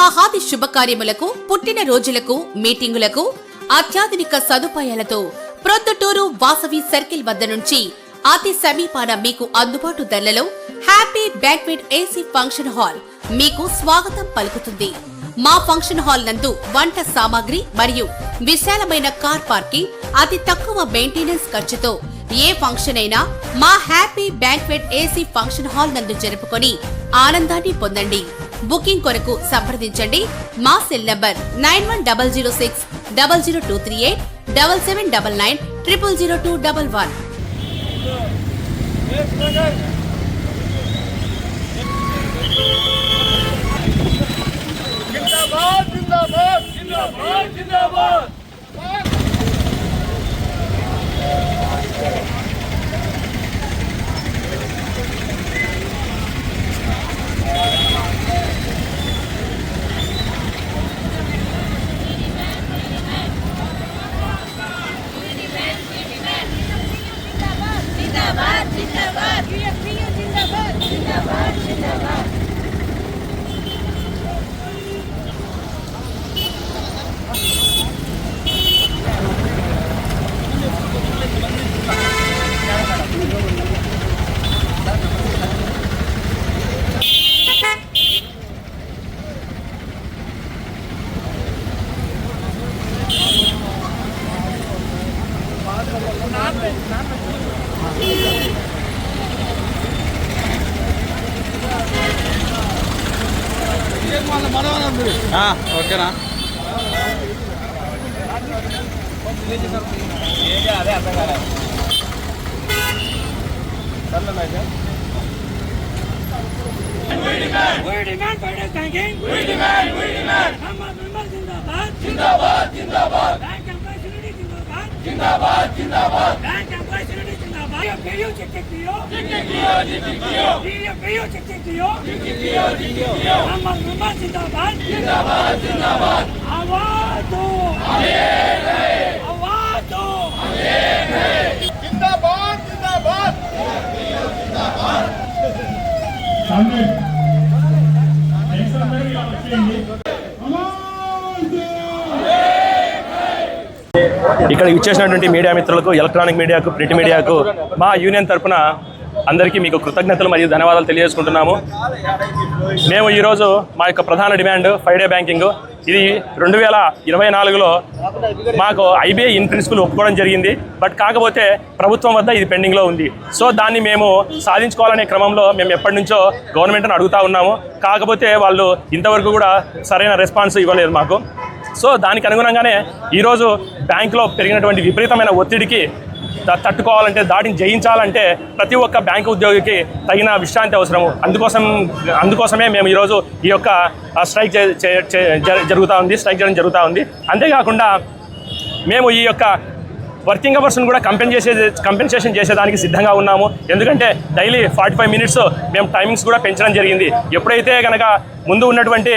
వివాహాది శుభకార్యములకు, పుట్టిన రోజులకు, మీటింగులకు అత్యాధునిక సదుపాయాలతో ప్రొద్దుటూరు వాసవి సర్కిల్ వద్ద నుంచి అతి సమీపాన మీకు అందుబాటు ధరలలో happy banquet AC function hall మీకు స్వాగతం పలుకుతుంది. మా ఫంక్షన్ హాల్ నందు వంట సామాగ్రి మరియు విశాలమైన కార్ పార్కింగ్, అతి తక్కువ మెయింటెనెన్స్ ఖర్చుతో ఏ ఫంక్షన్ అయినా మా happy banquet AC function hall నందు జరుపుకొని ఆనందాన్ని పొందండి. బుకింగ్ కొరకు సంప్రదించండి. మా సెల్ నంబర్ 9100600238 7799 000211. जिंदाबाद जिंदाबाद जिंदाबाद जिंदाबाद जिंदाबाद जिंदाबाद जिंदाबाद जिंदाबाद जिंदाबाद ఓకేనా అదే అర్థం కాదు जिंदाबाद जिंदाबाद जिंदाबाद जिंदाबाद जिंदाबाद जिंदाबाद आवाज दो आवाज दो जिंदाबाद जिंदाबाद ఇక్కడ ఇచ్చేసినటువంటి మీడియా మిత్రులకు, ఎలక్ట్రానిక్ మీడియాకు, ప్రింట్ మీడియాకు మా యూనియన్ తరఫున అందరికీ మీకు కృతజ్ఞతలు మరియు ధన్యవాదాలు తెలియజేసుకుంటున్నాము. మేము ఈరోజు మా యొక్క ప్రధాన డిమాండ్ 5 డే బ్యాంకింగ్. ఇది 2024లో మాకు ఐబీఐ ఇన్ ప్రిన్సిపల్ ఒప్పుకోవడం జరిగింది. బట్ కాకపోతే ప్రభుత్వం వద్ద ఇది పెండింగ్లో ఉంది. సో దాన్ని మేము సాధించుకోవాలనే క్రమంలో మేము ఎప్పటి నుంచో గవర్నమెంట్ని అడుగుతూ ఉన్నాము. కాకపోతే వాళ్ళు ఇంతవరకు కూడా సరైన రెస్పాన్స్ ఇవ్వలేదు మాకు. సో దానికి అనుగుణంగానే ఈరోజు బ్యాంకులో పెరిగినటువంటి విపరీతమైన ఒత్తిడికి తట్టుకోవాలంటే, దాడిని జయించాలంటే ప్రతి ఒక్క బ్యాంకు ఉద్యోగికి తగిన విశ్రాంతి అవసరము. అందుకోసమే మేము ఈరోజు ఈ యొక్క స్ట్రైక్ జరుగుతూ ఉంది, స్ట్రైక్ చేయడం జరుగుతూ ఉంది. అంతేకాకుండా మేము ఈ యొక్క వర్కింగ్ అవర్స్ని కూడా కంపెన్సేషన్ చేసేదానికి సిద్ధంగా ఉన్నాము. ఎందుకంటే డైలీ 45 మినిట్స్ మేము టైమింగ్స్ కూడా పెంచడం జరిగింది. ఎప్పుడైతే కనుక ముందు ఉన్నటువంటి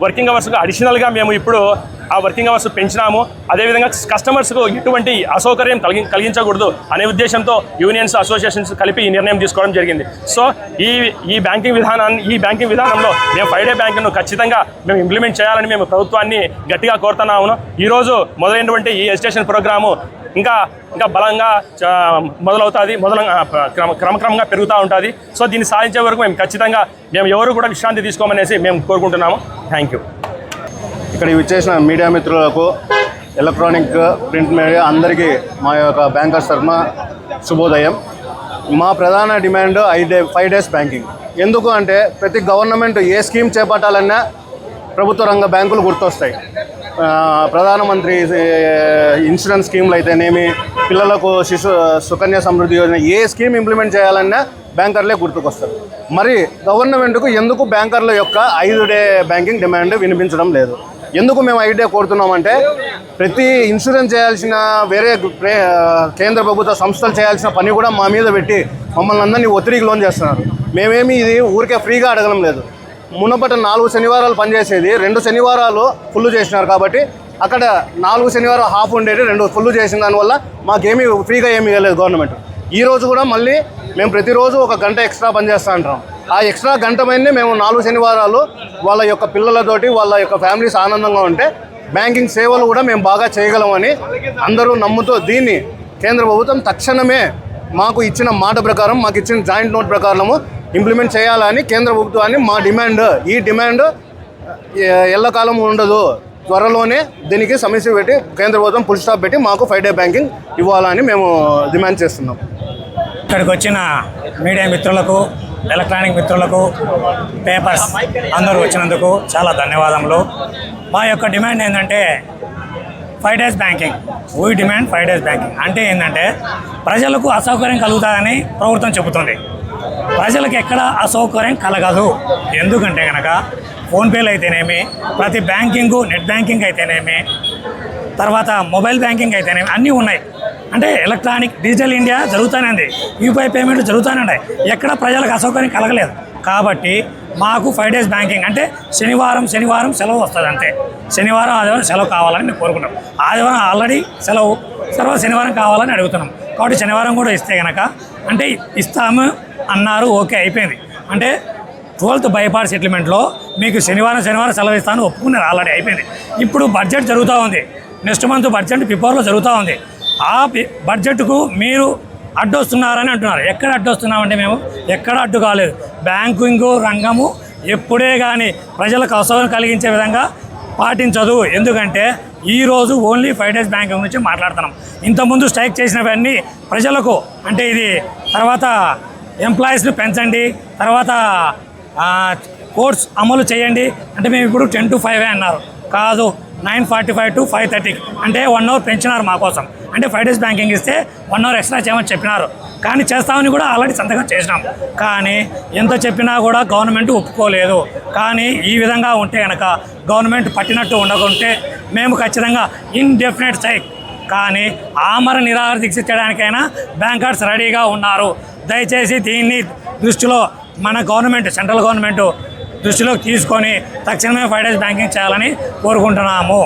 వర్కింగ్ అవర్స్కు అడిషనల్గా మేము ఇప్పుడు ఆ వర్కింగ్ అవర్స్ పెంచినాము. అదేవిధంగా కస్టమర్స్కు ఎటువంటి అసౌకర్యం కలిగించకూడదు అనే ఉద్దేశంతో యూనియన్స్, అసోసియేషన్స్ కలిపి ఈ నిర్ణయం తీసుకోవడం జరిగింది. సో ఈ బ్యాంకింగ్ విధానంలో మేము 5 డే బ్యాంకింగ్ను ఖచ్చితంగా మేము ఇంప్లిమెంట్ చేయాలని మేము ప్రభుత్వాన్ని గట్టిగా కోరుతున్నాము. ఈరోజు మొదలైనటువంటి ఈ ఎడ్యుకేషన్ ప్రోగ్రాము ఇంకా బలంగా మొదలవుతుంది, క్రమక్రమంగా పెరుగుతూ ఉంటుంది. సో దీన్ని సాధించే వరకు మేము ఎవరు కూడా విశ్రాంతి తీసుకోమనేసి మేము కోరుకుంటున్నాము. Thank you. ఇక్కడ ఇచ్చేసిన మీడియా మిత్రులకు, ఎలక్ట్రానిక్, ప్రింట్ మీడియా అందరికీ మా యొక్క బ్యాంకర్స్ తరఫున శుభోదయం. మా ప్రధాన డిమాండ్ 5 డేస్ బ్యాంకింగ్. ఎందుకు అంటే ప్రతి గవర్నమెంట్ ఏ స్కీమ్ చేపట్టాలన్నా ప్రభుత్వ రంగ బ్యాంకులు గుర్తొస్తాయి. ప్రధానమంత్రి ఇన్సూరెన్స్ స్కీమ్లు అయితేనేమి, పిల్లలకు సుకన్య సమృద్ధి యోజన, ఏ స్కీమ్ ఇంప్లిమెంట్ చేయాలన్నా బ్యాంకర్లే గుర్తుకొస్తారు. మరి గవర్నమెంట్కు ఎందుకు బ్యాంకర్ల యొక్క 5 డే బ్యాంకింగ్ డిమాండ్ వినిపించడం లేదు? ఎందుకు మేము 5 డే కోరుతున్నామంటే, ప్రతి ఇన్సూరెన్స్ చేయాల్సిన వేరే కేంద్ర ప్రభుత్వ సంస్థలు చేయాల్సిన పని కూడా మా మీద పెట్టి మమ్మల్ని అందరినీ ఒత్తిడికి లోన్ చేస్తున్నారు. మేమేమి ఇది ఊరికే ఫ్రీగా అడగడం లేదు. మునపట 4 శనివారాలు పనిచేసేది 2 శనివారాలు ఫుల్ చేసినారు. కాబట్టి అక్కడ 4 శనివారాలు హాఫ్ ఉండేది 2 ఫుల్ చేసిన దానివల్ల మాకేమీ ఫ్రీగా ఏమీ ఇవ్వలేదు గవర్నమెంట్. ఈరోజు కూడా మళ్ళీ మేము ప్రతిరోజు 1 గంట ఎక్స్ట్రా పనిచేస్తూ ఉంటాం. ఆ ఎక్స్ట్రా గంట పైనే మేము 4 శనివారాలు వాళ్ళ యొక్క పిల్లలతోటి వాళ్ళ యొక్క ఫ్యామిలీస్ ఆనందంగా ఉంటే బ్యాంకింగ్ సేవలు కూడా మేము బాగా చేయగలమని అందరూ నమ్ముతూ దీన్ని కేంద్ర ప్రభుత్వం తక్షణమే మాకు ఇచ్చిన మాట ప్రకారం మాకు ఇచ్చిన జాయింట్ నోట్ ప్రకారము ఇంప్లిమెంట్ చేయాలని కేంద్ర ప్రభుత్వాన్ని మా డిమాండ్. ఈ డిమాండ్ ఎల్లకాలం ఉండదు, త్వరలోనే దీనికి సమస్య పెట్టి కేంద్ర ప్రభుత్వం ఫుల్ స్టాప్ పెట్టి మాకు 5 డే బ్యాంకింగ్ ఇవ్వాలని మేము డిమాండ్ చేస్తున్నాం. ఇక్కడికి వచ్చిన మీడియా మిత్రులకు, ఎలక్ట్రానిక్ మిత్రులకు, పేపర్స్ అందరూ వచ్చినందుకు చాలా ధన్యవాదములు. మా యొక్క డిమాండ్ ఏంటంటే 5 days banking. We demand 5 days banking అంటే ఏంటంటే ప్రజలకు అసౌకర్యం కలుగుతుందని ప్రభుత్వం చెబుతుంది. ప్రజలకు ఎక్కడ అసౌకర్యం కలగదు. ఎందుకంటే కనుక ఫోన్పేలు అయితేనేమి, ప్రతి బ్యాంకింగు, నెట్ బ్యాంకింగ్ అయితేనేమి, తర్వాత మొబైల్ బ్యాంకింగ్ అయితేనేమి అన్నీ ఉన్నాయి. అంటే ఎలక్ట్రానిక్ డిజిటల్ ఇండియా జరుగుతూనే ఉంది, యూపీఐ పేమెంట్లు జరుగుతూనే ఉన్నాయి. ఎక్కడ ప్రజలకు అసౌకర్యం కలగలేదు. కాబట్టి మాకు 5 డేస్ బ్యాంకింగ్ అంటే శనివారం సెలవు వస్తుంది అంతే. శనివారం ఆదివారం సెలవు కావాలని మేము కోరుకుంటాం. ఆదివారం ఆల్రెడీ సెలవు, తర్వాత శనివారం కావాలని అడుగుతున్నాం. కాబట్టి శనివారం కూడా ఇస్తే కనుక అంటే ఇస్తాము అన్నారు, ఓకే అయిపోయింది. అంటే 12th బైపార్ట్ సెటిల్మెంట్లో మీకు శనివారం సెలవు ఇస్తాను ఒప్పుకున్నారు, ఆల్రెడీ అయిపోయింది. ఇప్పుడు బడ్జెట్ జరుగుతూ ఉంది, నెక్స్ట్ మంత్ బడ్జెట్ ఫిబ్రవరిలో జరుగుతూ ఉంది. ఆ బడ్జెట్కు మీరు అడ్డొస్తున్నారని అంటున్నారు. ఎక్కడ అడ్డొస్తున్నామంటే మేము ఎక్కడ అడ్డు కాలేదు. బ్యాంకింగ్ రంగము ఎప్పుడే కానీ ప్రజలకు అసౌకర్యం కలిగించే విధంగా పాటించదు. ఎందుకంటే ఈరోజు ఓన్లీ 5 డేస్ బ్యాంకింగ్ గురించి మాట్లాడుతున్నాం. ఇంతకుముందు స్ట్రైక్ చేసినవన్నీ ప్రజలకు అంటే ఇది తర్వాత ఎంప్లాయీస్ను పెంచండి, తర్వాత కోర్స్ అమలు చేయండి అంటే మేము ఇప్పుడు 10 to 5 అన్నారు. కాదు, 9:45 to 5:30 అంటే 1 hour పెంచినారు మా కోసం. అంటే 5 డేస్ బ్యాంకింగ్ ఇస్తే 1 hour ఎక్స్ట్రా చేయమని చెప్పినారు. కానీ చేస్తామని కూడా ఆల్రెడీ సంతకం చేసినాం. కానీ ఎంత చెప్పినా కూడా గవర్నమెంట్ ఒప్పుకోలేదు. కానీ ఈ విధంగా ఉంటే కనుక గవర్నమెంట్ పట్టినట్టు ఉండకుంటే మేము ఖచ్చితంగా ఇండెఫినెట్ స్ట్రైక్ కానీ ఆమర నిరాహార దీక్ష చేయడానికైనా బ్యాంకర్స్ రెడీగా ఉన్నారు. దయచేసి దీన్ని దృష్టిలో మన గవర్నమెంట్, సెంట్రల్ గవర్నమెంట్ దృష్టిలోకి తీసుకొని తక్షణమే 5 డేస్ బ్యాంకింగ్ చేయాలని కోరుకుంటున్నాము.